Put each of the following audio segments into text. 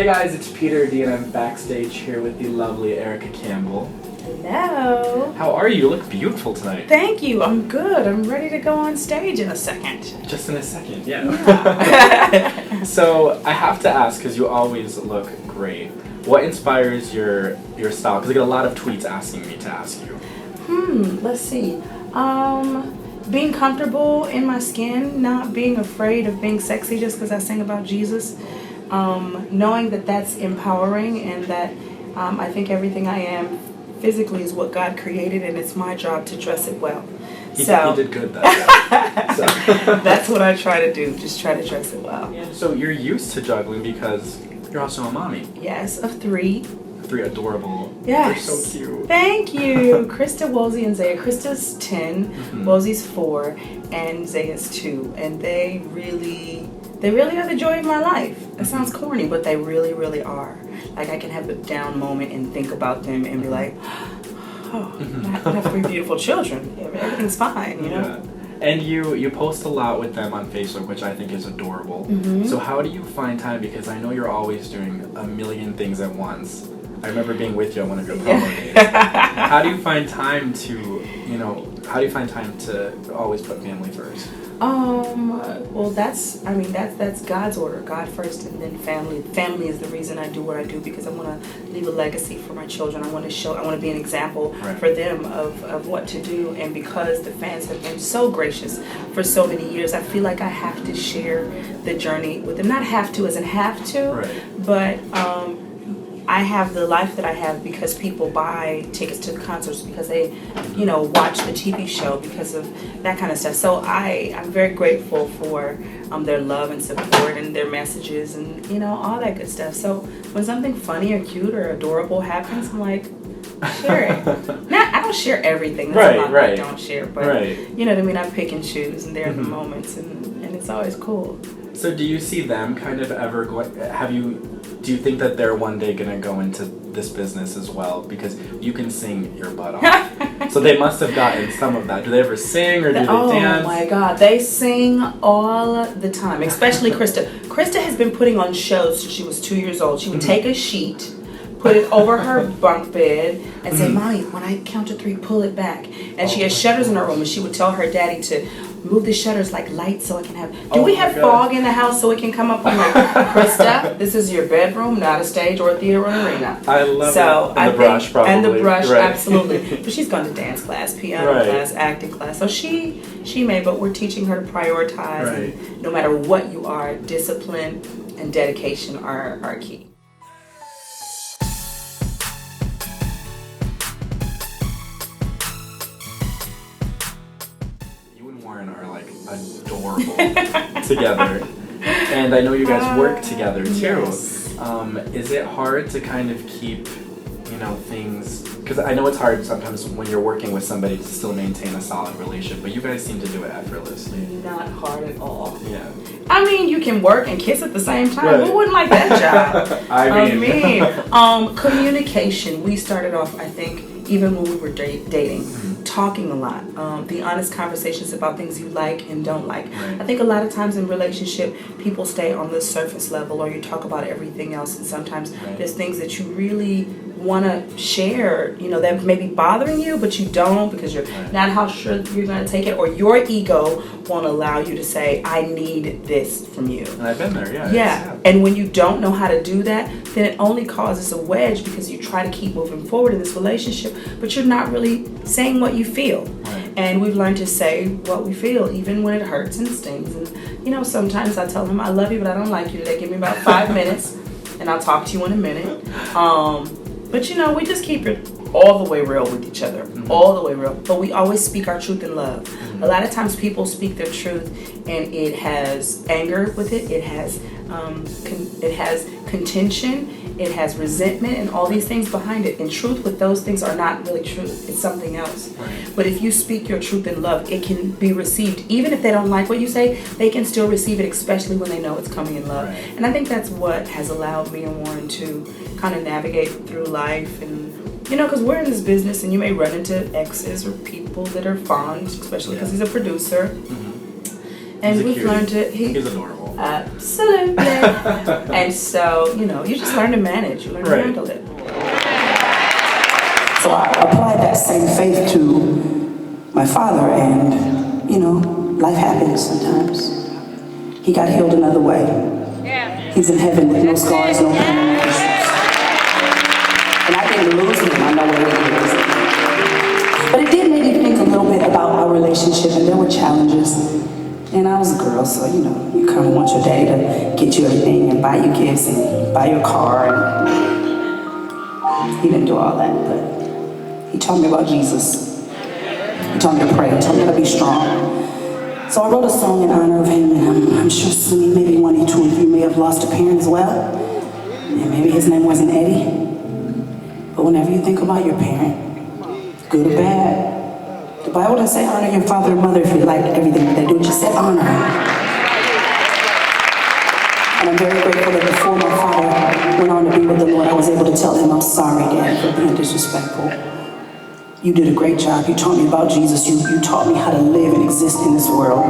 Hey guys, it's Peter D and I'm backstage here with the lovely Erica Campbell. Hello. How are you? You look beautiful tonight. Thank you. I'm good. I'm ready to go on stage in a second. Just in a second, yeah. So I have to ask, because you always look great, what inspires your style? Because I get a lot of tweets asking me to ask you. Let's see. Being comfortable in my skin, not being afraid of being sexy just because I sing about Jesus. Knowing that that's empowering and that I think everything I am physically is what God created and it's my job to dress it well. He did good though. So. That's what I try to do, just try to dress it well. So you're used to juggling because you're also a mommy. Yes, of 3. 3 adorable. Yes. They're so cute. Thank you. Krista, Wozie, and Zaya. Krista's 10, Wozie's 4, and Zaya's 2. And they really are the joy of my life. That sounds corny, but they really, really are. Like I can have a down moment and think about them and be like, oh, I have 3 beautiful children. Everything's fine, you know? Yeah. And you post a lot with them on Facebook, which I think is adorable. So how do you find time? Because I know you're always doing a million things at once. I remember being with you on one of your promo days. How do you find time to always put family first? Well, that's God's order. God first and then family. Family is the reason I do what I do because I want to leave a legacy for my children. I want to be an example for them of what to do. And because the fans have been so gracious for so many years, I feel like I have to share the journey with them. Not have to as in have to, but I have the life that I have because people buy tickets to the concerts, because they, watch the TV show, because of that kind of stuff. So I'm very grateful for their love and support and their messages and, all that good stuff. So when something funny or cute or adorable happens, I'm like, share it. I don't share everything. That's a lot I don't share. But, you know what I mean? I pick and choose, and they're the moments, and it's always cool. So do you see them kind of ever do you think that they're one day going to go into this business as well? Because you can sing your butt off. So they must have gotten some of that. Do they ever sing or do they dance? Oh my God, they sing all the time, especially Krista. Krista has been putting on shows since she was 2 years old. She would take a sheet, put it over her bunk bed, and say, Mommy, when I count to 3, pull it back. And she has shutters in her room, and she would tell her daddy to move the shutters like lights so I can have... Do we have fog in the house so it can come up? I'm like, Krista, this is your bedroom, not a stage or a theater or an arena. I love it. And the brush, probably. And the brush, right. Absolutely. But she's gone to dance class, piano class, acting class. So she may, but we're teaching her to prioritize. And no matter what you are, discipline and dedication are key. Adorable together, and I know you guys work together too. Yes. Is it hard to kind of keep, things? Because I know it's hard sometimes when you're working with somebody to still maintain a solid relationship, but you guys seem to do it effortlessly. Not hard at all. Yeah. I mean, you can work and kiss at the same time. Who wouldn't like that job? Communication. We started off, I think, even when we were dating, talking a lot, the honest conversations about things you like and don't like. I think a lot of times in relationship, people stay on the surface level, or you talk about everything else, and sometimes there's things that you really want to share, that may be bothering you, but you don't because you're not how sure you're going to take it, or your ego won't allow you to say, I need this from you. And I've been there, Yeah. And when you don't know how to do that, then it only causes a wedge because you try to keep moving forward in this relationship, but you're not really saying what you feel. And we've learned to say what we feel, even when it hurts and stings. And, sometimes I tell him, I love you, but I don't like you today. Give me about 5 minutes, and I'll talk to you in a minute. But, we just keep it all the way real with each other, all the way real. But we always speak our truth in love. A lot of times people speak their truth, and it has anger with it. It has contention. It has resentment and all these things behind it. And truth with those things are not really truth. It's something else. But if you speak your truth in love, it can be received. Even if they don't like what you say, they can still receive it, especially when they know it's coming in love. And I think that's what has allowed me and Warren to kind of navigate through life. And, because we're in this business, and you may run into exes or people that are fond, especially because he's a producer. And we've learned to... He's adorable. Absolutely. And so, you know, you just learn to manage. You learn to handle it. So I applied that same faith to my father, and, you know, life happens sometimes. He got healed another way. He's in heaven with no scars, no pain, no issues. And I didn't lose him. I know what it is. But it did make me think a little bit about our relationship, and there were challenges. And I was a girl, so, you know, you kind of want your daddy to get you everything and buy you gifts and buy you a car. And he didn't do all that, but he taught me about Jesus. He taught me to pray. He taught me to be strong. So I wrote a song in honor of him, and I'm sure soon maybe one or two of you may have lost a parent as well. And maybe his name wasn't Eddie. But whenever you think about your parent, good or bad, the Bible doesn't say honor your father and mother if you like everything that they do. It just said honor. And I'm very grateful that before my father went on to be with the Lord, I was able to tell him, I'm sorry, Dad, for being disrespectful. You did a great job. You taught me about Jesus. You taught me how to live and exist in this world.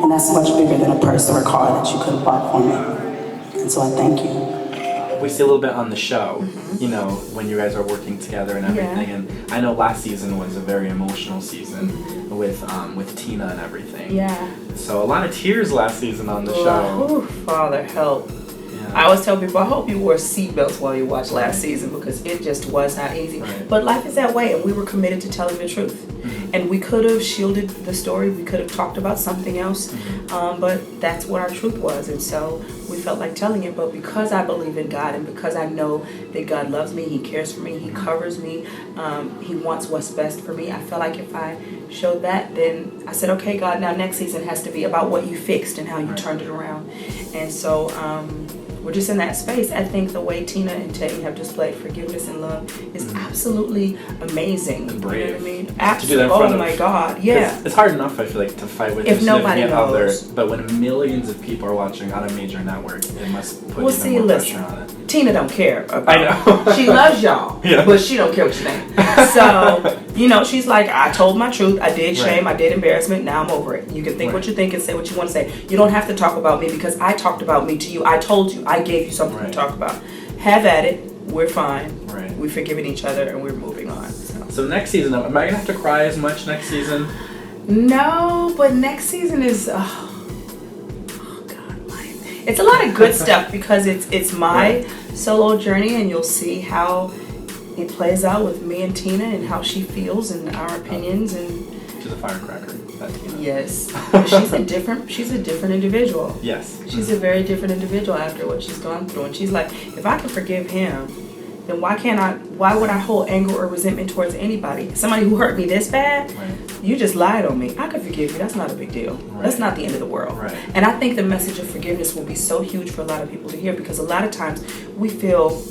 And that's much bigger than a purse or a car that you could have bought for me. And so I thank you. We see a little bit on the show, you know, when you guys are working together and everything. Yeah. And I know last season was a very emotional season with Tina and everything. Yeah. So a lot of tears last season on the show. Ooh, Father, help. I always tell people, I hope you wore seatbelts while you watched last season, because it just was not easy. Right. But life is that way, and we were committed to telling the truth. And we could have shielded the story, we could have talked about something else, but that's what our truth was. And so we felt like telling it. But because I believe in God, and because I know that God loves me, He cares for me, He covers me, He wants what's best for me, I felt like if I showed that, then I said, okay, God, now next season has to be about what you fixed and how you turned it around. And so we're just in that space. I think the way Tina and Teddy have displayed forgiveness and love is absolutely amazing. And brave. You know what I mean? Absolutely. Oh my God, yeah. It's hard enough, I feel like, to fight with If your nobody significant other, knows. but when millions of people are watching on a major network, it must put Well, even see, more listen, pressure on it. Tina don't care about I know. She loves y'all, Yeah. but she don't care what you think. So, you know, she's like, I told my truth, I did shame, I did embarrassment, now I'm over it. You can think what you think and say what you want to say. You don't have to talk about me because I talked about me to you. I told you, I gave you something to talk about. Have at it, we're fine. We've forgiven each other and we're moving on. So next season, am I going to have to cry as much next season? No, but next season is, it's a lot of good stuff because it's my solo journey, and you'll see how it plays out with me and Tina and how she feels and our opinions. And she's a firecracker, that Tina. Yes, she's a different individual. Yes. She's a very different individual after what she's gone through, and she's like, if I can forgive him, then why would I hold anger or resentment towards anybody? Somebody who hurt me this bad, you just lied on me. I could forgive you. That's not a big deal. That's not the end of the world. And I think the message of forgiveness will be so huge for a lot of people to hear, because a lot of times we feel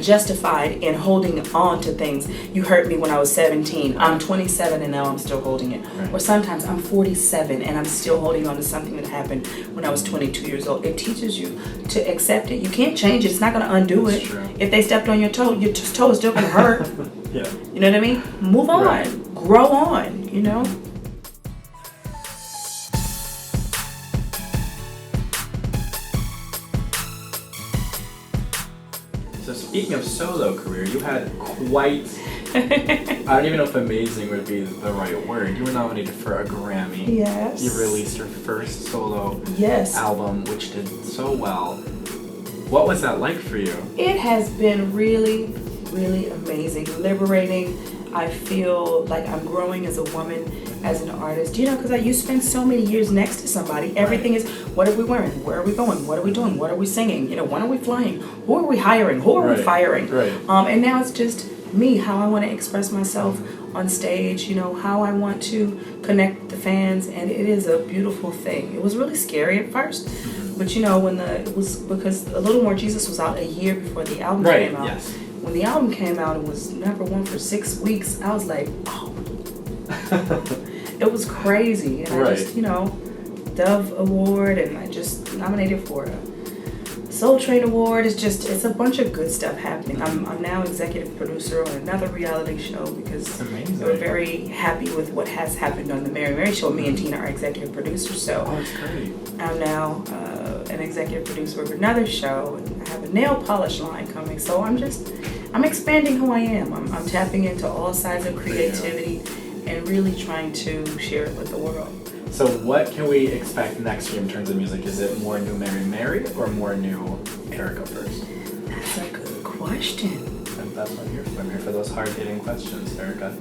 justified in holding on to things. You hurt me when I was 17. I'm 27 and now I'm still holding it. Or sometimes I'm 47 and I'm still holding on to something that happened when I was 22 years old. It teaches you to accept it. You can't change it. It's not going to undo it. If they stepped on your toe is still going to hurt. You know what I mean? Move on. Grow on, you know? So speaking of solo career, you had quite, I don't even know if amazing would be the right word. You were nominated for a Grammy. Yes. You released your first solo Yes. album, which did so well. What was that like for you? It has been really, really amazing, liberating. I feel like I'm growing as a woman, as an artist. You know, because you spend so many years next to somebody. Everything is, what are we wearing? Where are we going? What are we doing? What are we singing? You know, when are we flying? Who are we hiring? Who are we firing? And now it's just me, how I want to express myself on stage, you know, how I want to connect with the fans, and it is a beautiful thing. It was really scary at first, but you know, it was because A Little More Jesus was out a year before the album came out. When the album came out, it was #1 for 6 weeks. I was like, oh. It was crazy. And I just, you know, Dove Award, and I just nominated for a Soul Train Award. It's a bunch of good stuff happening. I'm now executive producer on another reality show because we're very happy with what has happened on the Mary Show. Me and Tina are executive producers, so that's great. I'm now an executive producer of another show, and I have a nail polish line coming. So I'm expanding who I am. I'm tapping into all sides of creativity and really trying to share it with the world. So what can we expect next year in terms of music? Is it more new Mary or more new Erica first? That's a good question. And that's what I'm here for. I'm here for those hard-hitting questions, Erica.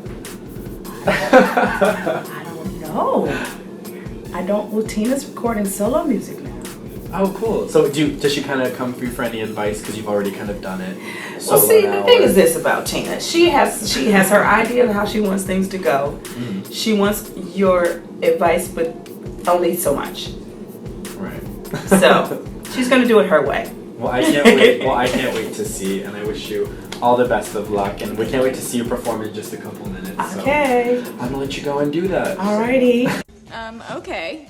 I don't know. Well, Tina's recording solo music now. Oh, cool. So does she kind of come through for any advice because you've already kind of done it? Well, see, the thing is this about Tina. She has her idea of how she wants things to go. Mm-hmm. She wants your advice, but only so much. Right. So she's gonna do it her way. Well, I can't wait. I can't wait to see, and I wish you all the best of luck. And we can't wait to see you perform in just a couple minutes. Okay. So I'm gonna let you go and do that. Alrighty. Okay.